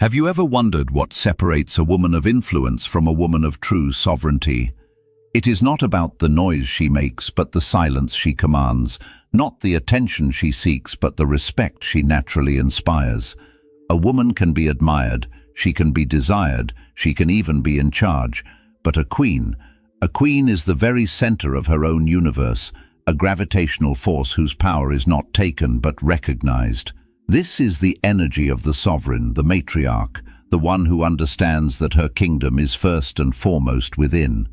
Have you ever wondered what separates a woman of influence from a woman of true sovereignty? It is not about the noise she makes, but the silence she commands, not the attention she seeks, but the respect she naturally inspires. A woman can be admired, she can be desired, she can even be in charge, but a queen is the very center of her own universe, a gravitational force whose power is not taken but recognized. This is the energy of the sovereign, the matriarch, the one who understands that her kingdom is first and foremost within.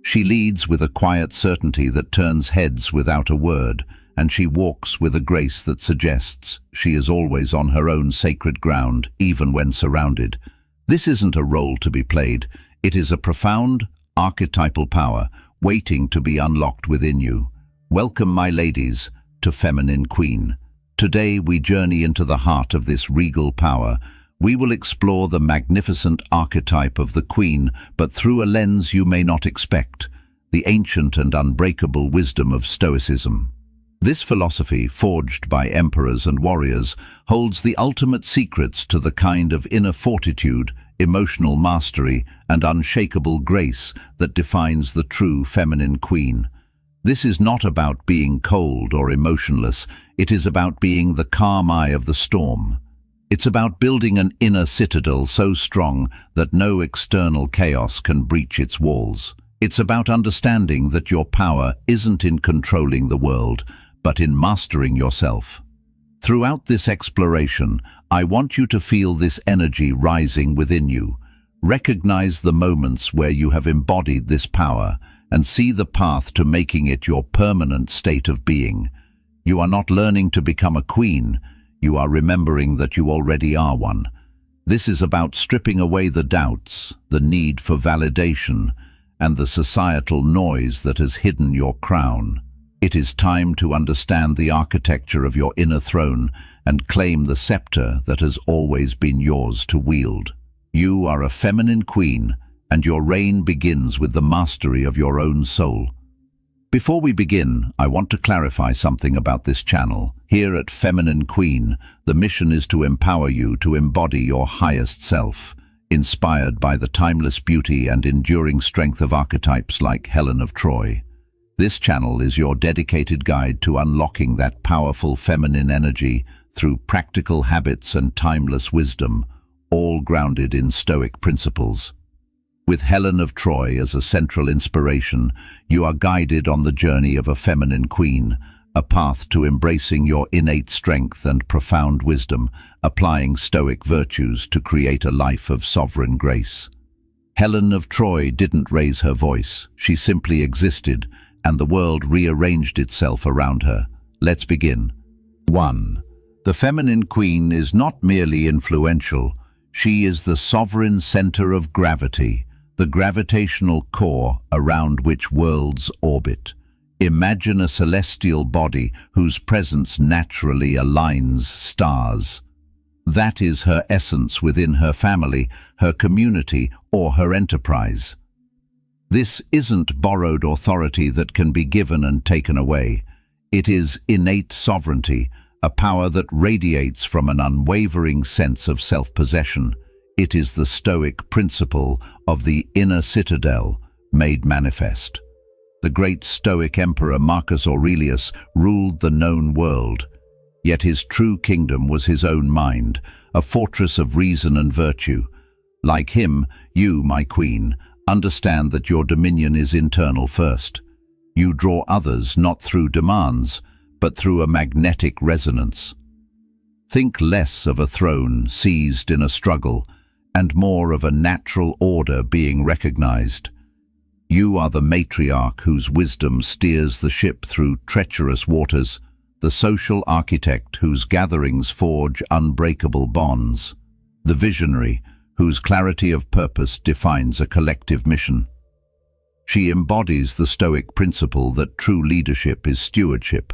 She leads with a quiet certainty that turns heads without a word, and she walks with a grace that suggests she is always on her own sacred ground, even when surrounded. This isn't a role to be played. It is a profound, archetypal power waiting to be unlocked within you. Welcome, my ladies, to Feminine Queen. Today we journey into the heart of this regal power. We will explore the magnificent archetype of the queen, but through a lens you may not expect, the ancient and unbreakable wisdom of Stoicism. This philosophy, forged by emperors and warriors, holds the ultimate secrets to the kind of inner fortitude, emotional mastery, and unshakable grace that defines the true feminine queen. This is not about being cold or emotionless, it is about being the calm eye of the storm. It's about building an inner citadel so strong that no external chaos can breach its walls. It's about understanding that your power isn't in controlling the world, but in mastering yourself. Throughout this exploration, I want you to feel this energy rising within you. Recognize the moments where you have embodied this power, and see the path to making it your permanent state of being. You are not learning to become a queen, you are remembering that you already are one. This is about stripping away the doubts, the need for validation, and the societal noise that has hidden your crown. It is time to understand the architecture of your inner throne and claim the scepter that has always been yours to wield. You are a feminine queen, and your reign begins with the mastery of your own soul. Before we begin, I want to clarify something about this channel. Here at Feminine Queen, the mission is to empower you to embody your highest self, inspired by the timeless beauty and enduring strength of archetypes like Helen of Troy. This channel is your dedicated guide to unlocking that powerful feminine energy through practical habits and timeless wisdom, all grounded in Stoic principles. With Helen of Troy as a central inspiration, you are guided on the journey of a feminine queen, a path to embracing your innate strength and profound wisdom, applying Stoic virtues to create a life of sovereign grace. Helen of Troy didn't raise her voice, she simply existed, and the world rearranged itself around her. Let's begin. 1. The feminine queen is not merely influential, she is the sovereign center of gravity, the gravitational core around which worlds orbit. Imagine a celestial body whose presence naturally aligns stars. That is her essence within her family, her community, or her enterprise. This isn't borrowed authority that can be given and taken away. It is innate sovereignty, a power that radiates from an unwavering sense of self-possession. It is the Stoic principle of the inner citadel made manifest. The great Stoic emperor Marcus Aurelius ruled the known world, yet his true kingdom was his own mind, a fortress of reason and virtue. Like him, you, my queen, understand that your dominion is internal first. You draw others not through demands, but through a magnetic resonance. Think less of a throne seized in a struggle, and more of a natural order being recognized. You are the matriarch whose wisdom steers the ship through treacherous waters, the social architect whose gatherings forge unbreakable bonds, the visionary whose clarity of purpose defines a collective mission. She embodies the Stoic principle that true leadership is stewardship,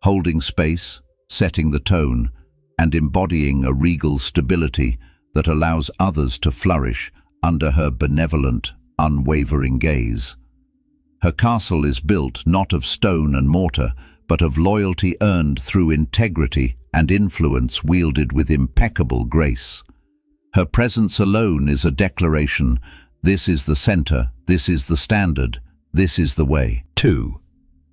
holding space, setting the tone, and embodying a regal stability that allows others to flourish under her benevolent, unwavering gaze. Her castle is built not of stone and mortar, but of loyalty earned through integrity and influence wielded with impeccable grace. Her presence alone is a declaration: this is the center, this is the standard, this is the way. 2.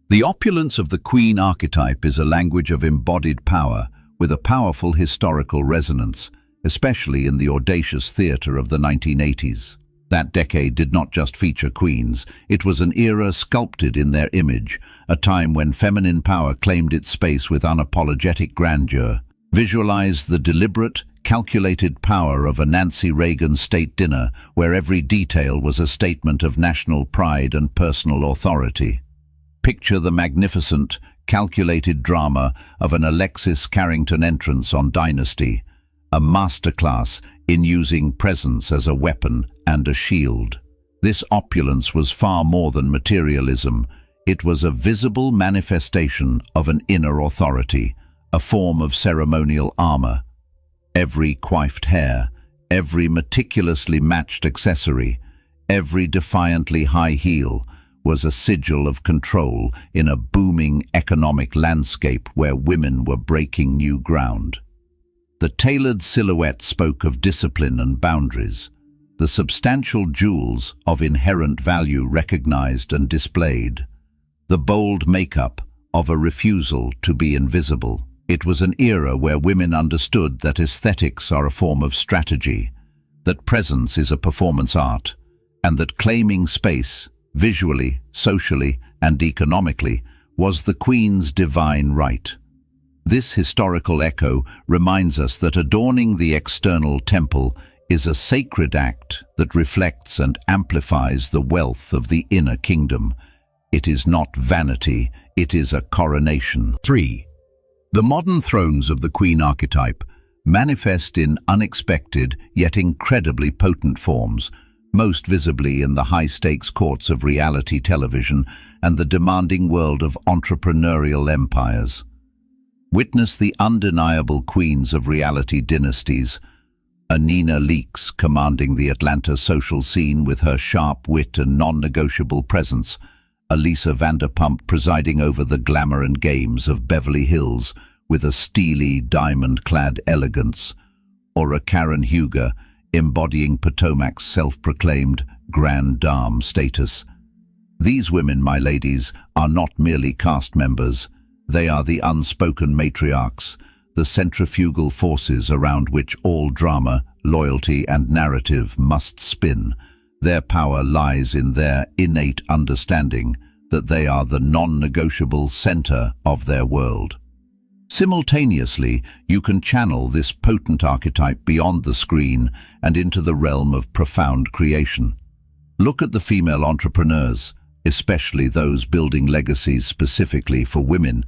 The opulence of the queen archetype is a language of embodied power with a powerful historical resonance, especially in the audacious theatre of the 1980s. That decade did not just feature queens, it was an era sculpted in their image, a time when feminine power claimed its space with unapologetic grandeur. Visualize the deliberate, calculated power of a Nancy Reagan state dinner, where every detail was a statement of national pride and personal authority. Picture the magnificent, calculated drama of an Alexis Carrington entrance on Dynasty, a masterclass in using presence as a weapon and a shield. This opulence was far more than materialism. It was a visible manifestation of an inner authority, a form of ceremonial armor. Every coiffed hair, every meticulously matched accessory, every defiantly high heel was a sigil of control in a booming economic landscape where women were breaking new ground. The tailored silhouette spoke of discipline and boundaries, the substantial jewels of inherent value recognized and displayed, the bold makeup of a refusal to be invisible. It was an era where women understood that aesthetics are a form of strategy, that presence is a performance art, and that claiming space, visually, socially, and economically, was the queen's divine right. This historical echo reminds us that adorning the external temple is a sacred act that reflects and amplifies the wealth of the inner kingdom. It is not vanity, it is a coronation. 3. The modern thrones of the queen archetype manifest in unexpected yet incredibly potent forms, most visibly in the high-stakes courts of reality television and the demanding world of entrepreneurial empires. Witness the undeniable queens of reality dynasties, a Nina Leakes commanding the Atlanta social scene with her sharp wit and non-negotiable presence, a Lisa Vanderpump presiding over the glamour and games of Beverly Hills with a steely, diamond-clad elegance, or a Karen Huger embodying Potomac's self-proclaimed grande dame status. These women, my ladies, are not merely cast members. They are the unspoken matriarchs, the centrifugal forces around which all drama, loyalty, and narrative must spin. Their power lies in their innate understanding that they are the non-negotiable center of their world. Simultaneously, you can channel this potent archetype beyond the screen and into the realm of profound creation. Look at the female entrepreneurs, especially those building legacies specifically for women.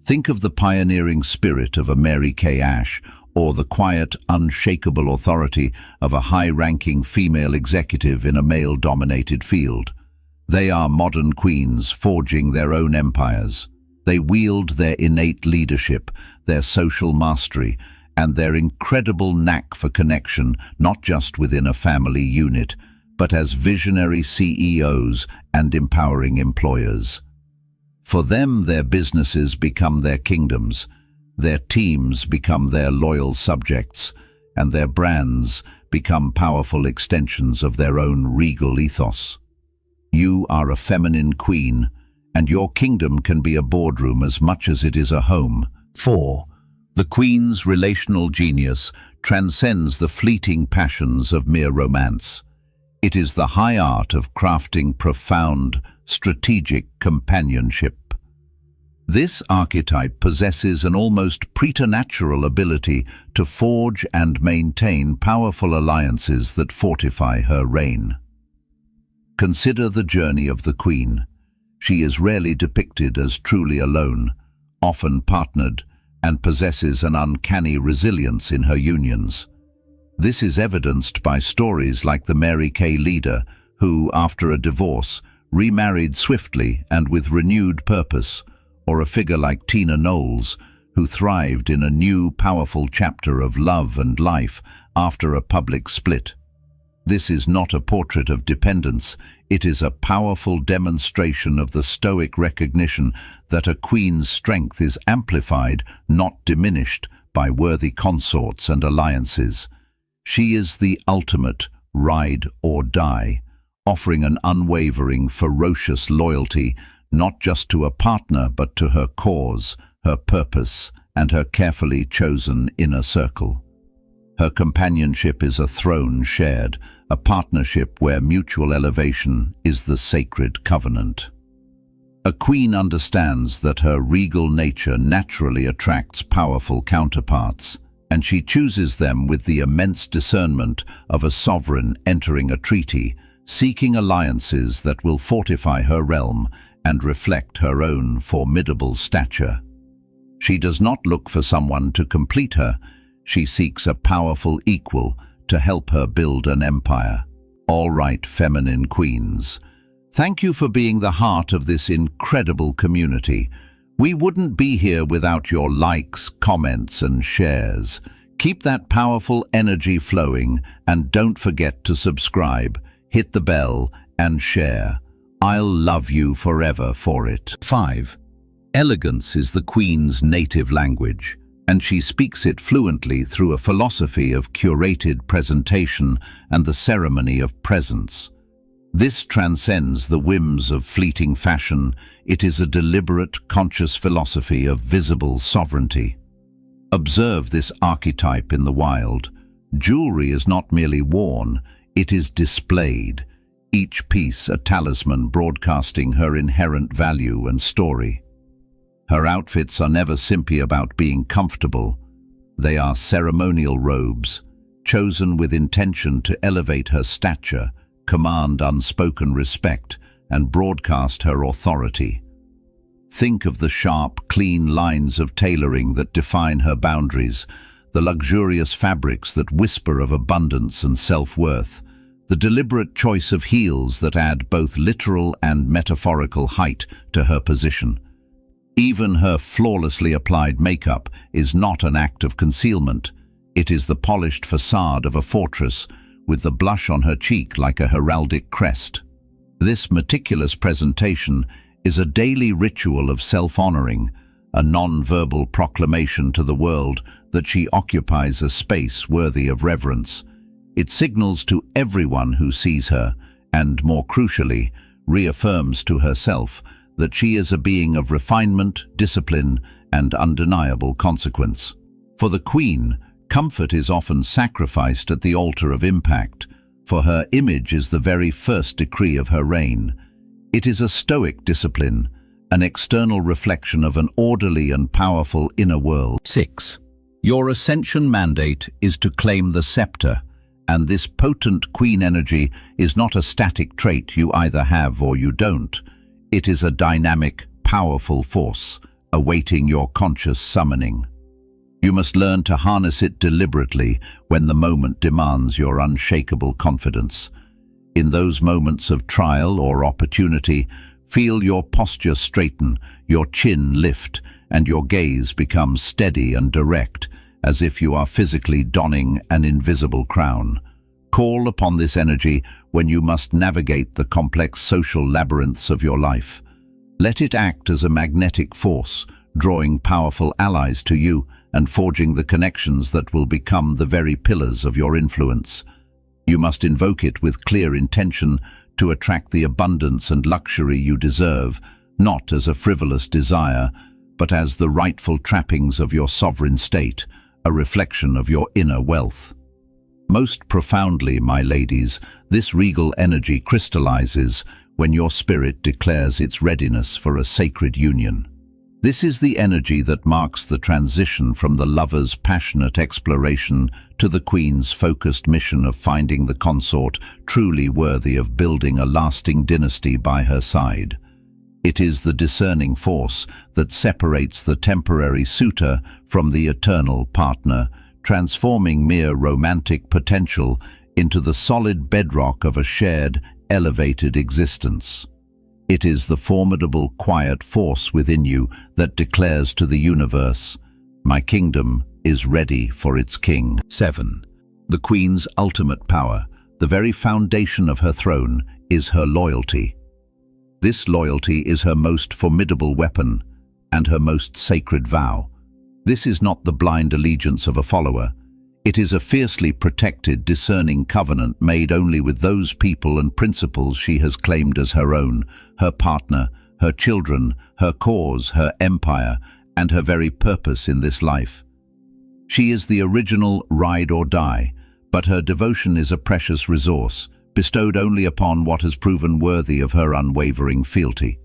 Think of the pioneering spirit of a Mary Kay Ash, or the quiet, unshakable authority of a high-ranking female executive in a male-dominated field. They are modern queens forging their own empires. They wield their innate leadership, their social mastery, and their incredible knack for connection, not just within a family unit, but as visionary CEOs and empowering employers. For them, their businesses become their kingdoms, their teams become their loyal subjects, and their brands become powerful extensions of their own regal ethos. You are a feminine queen, and your kingdom can be a boardroom as much as it is a home. 4. The queen's relational genius transcends the fleeting passions of mere romance. It is the high art of crafting profound, strategic companionship. This archetype possesses an almost preternatural ability to forge and maintain powerful alliances that fortify her reign. Consider the journey of the queen. She is rarely depicted as truly alone, often partnered, and possesses an uncanny resilience in her unions. This is evidenced by stories like the Mary Kay leader, who, after a divorce, remarried swiftly and with renewed purpose, or a figure like Tina Knowles, who thrived in a new, powerful chapter of love and life after a public split. This is not a portrait of dependence, it is a powerful demonstration of the Stoic recognition that a queen's strength is amplified, not diminished, by worthy consorts and alliances. She is the ultimate ride or die, offering an unwavering, ferocious loyalty not just to a partner but to her cause, her purpose, and her carefully chosen inner circle. Her companionship is a throne shared, a partnership where mutual elevation is the sacred covenant. A queen understands that her regal nature naturally attracts powerful counterparts, and she chooses them with the immense discernment of a sovereign entering a treaty, seeking alliances that will fortify her realm and reflect her own formidable stature. She does not look for someone to complete her, she seeks a powerful equal to help her build an empire. All right, feminine queens, thank you for being the heart of this incredible community. We wouldn't be here without your likes, comments, and shares. Keep that powerful energy flowing, and don't forget to subscribe, hit the bell, and share. I'll love you forever for it. 5. Elegance is the Queen's native language, and she speaks it fluently through a philosophy of curated presentation and the ceremony of presence. This transcends the whims of fleeting fashion. It is a deliberate, conscious philosophy of visible sovereignty. Observe this archetype in the wild. Jewelry is not merely worn, it is displayed, each piece a talisman broadcasting her inherent value and story. Her outfits are never simply about being comfortable. They are ceremonial robes, chosen with intention to elevate her stature, command unspoken respect, and broadcast her authority. Think of the sharp, clean lines of tailoring that define her boundaries, the luxurious fabrics that whisper of abundance and self-worth, the deliberate choice of heels that add both literal and metaphorical height to her position. Even her flawlessly applied makeup is not an act of concealment. It is the polished facade of a fortress, with the blush on her cheek like a heraldic crest. This meticulous presentation is a daily ritual of self-honoring, a non-verbal proclamation to the world that she occupies a space worthy of reverence. It signals to everyone who sees her, and more crucially, reaffirms to herself that she is a being of refinement, discipline, and undeniable consequence. For the Queen, comfort is often sacrificed at the altar of impact, for her image is the very first decree of her reign. It is a stoic discipline, an external reflection of an orderly and powerful inner world. 6. Your ascension mandate is to claim the scepter, and this potent queen energy is not a static trait you either have or you don't. It is a dynamic, powerful force, awaiting your conscious summoning. You must learn to harness it deliberately when the moment demands your unshakable confidence. In those moments of trial or opportunity, feel your posture straighten, your chin lift, and your gaze become steady and direct, as if you are physically donning an invisible crown. Call upon this energy when you must navigate the complex social labyrinths of your life. Let it act as a magnetic force, drawing powerful allies to you and forging the connections that will become the very pillars of your influence. You must invoke it with clear intention to attract the abundance and luxury you deserve, not as a frivolous desire, but as the rightful trappings of your sovereign state, a reflection of your inner wealth. Most profoundly, my ladies, this regal energy crystallizes when your spirit declares its readiness for a sacred union. This is the energy that marks the transition from the lover's passionate exploration to the Queen's focused mission of finding the consort truly worthy of building a lasting dynasty by her side. It is the discerning force that separates the temporary suitor from the eternal partner, transforming mere romantic potential into the solid bedrock of a shared, elevated existence. It is the formidable, quiet force within you that declares to the universe, "My kingdom is ready for its king." 7. The Queen's ultimate power, the very foundation of her throne, is her loyalty. This loyalty is her most formidable weapon and her most sacred vow. This is not the blind allegiance of a follower. It is a fiercely protected, discerning covenant made only with those people and principles she has claimed as her own, her partner, her children, her cause, her empire, and her very purpose in this life. She is the original ride or die, but her devotion is a precious resource, bestowed only upon what has proven worthy of her unwavering fealty.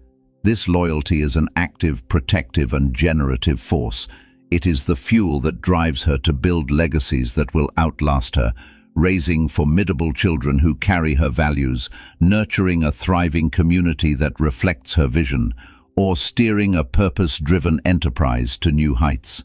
This loyalty is an active, protective, and generative force. It is the fuel that drives her to build legacies that will outlast her, raising formidable children who carry her values, nurturing a thriving community that reflects her vision, or steering a purpose-driven enterprise to new heights.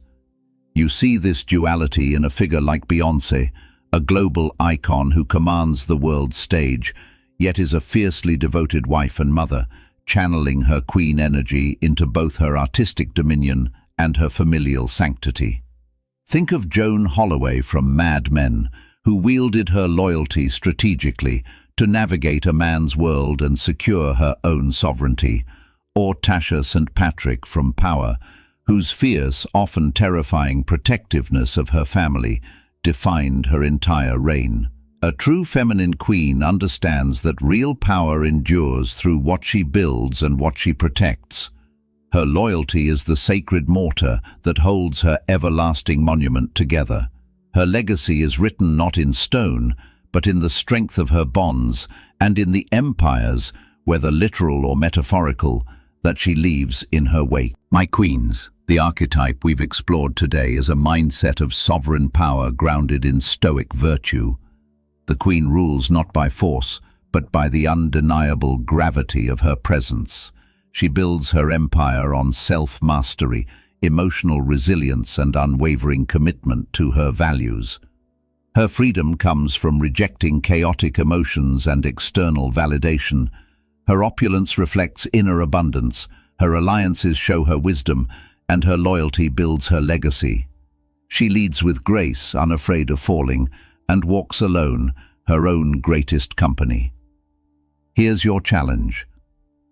You see this duality in a figure like Beyoncé, a global icon who commands the world's stage, yet is a fiercely devoted wife and mother, channeling her queen energy into both her artistic dominion and her familial sanctity. Think of Joan Holloway from Mad Men, who wielded her loyalty strategically to navigate a man's world and secure her own sovereignty, or Tasha St. Patrick from Power, whose fierce, often terrifying protectiveness of her family defined her entire reign. A true feminine queen understands that real power endures through what she builds and what she protects. Her loyalty is the sacred mortar that holds her everlasting monument together. Her legacy is written not in stone, but in the strength of her bonds and in the empires, whether literal or metaphorical, that she leaves in her wake. My queens, the archetype we've explored today is a mindset of sovereign power grounded in stoic virtue. The queen rules not by force, but by the undeniable gravity of her presence. She builds her empire on self-mastery, emotional resilience, and unwavering commitment to her values. Her freedom comes from rejecting chaotic emotions and external validation. Her opulence reflects inner abundance, her alliances show her wisdom, and her loyalty builds her legacy. She leads with grace, unafraid of falling, and walks alone, her own greatest company. Here's your challenge.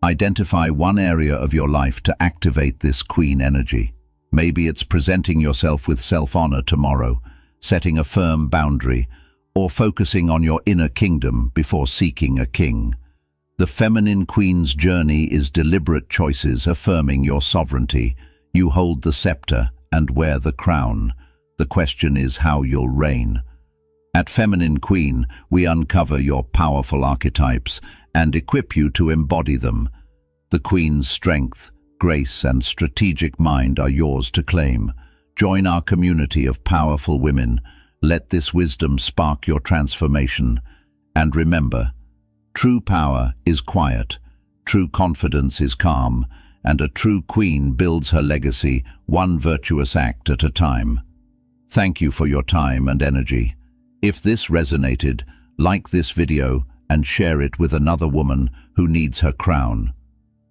Identify one area of your life to activate this queen energy. Maybe it's presenting yourself with self-honor tomorrow, setting a firm boundary, or focusing on your inner kingdom before seeking a king. The feminine queen's journey is deliberate choices affirming your sovereignty. You hold the scepter and wear the crown. The question is how you'll reign. At Feminine Queen, we uncover your powerful archetypes and equip you to embody them. The Queen's strength, grace, and strategic mind are yours to claim. Join our community of powerful women. Let this wisdom spark your transformation. And remember, true power is quiet, true confidence is calm, and a true queen builds her legacy one virtuous act at a time. Thank you for your time and energy. If this resonated, like this video and share it with another woman who needs her crown.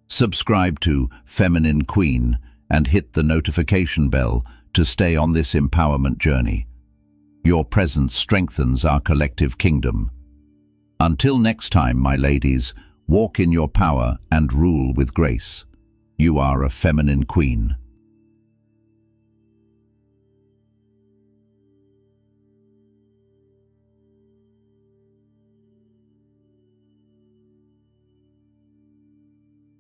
Subscribe to Feminine Queen and hit the notification bell to stay on this empowerment journey. Your presence strengthens our collective kingdom. Until next time, my ladies, walk in your power and rule with grace. You are a feminine queen.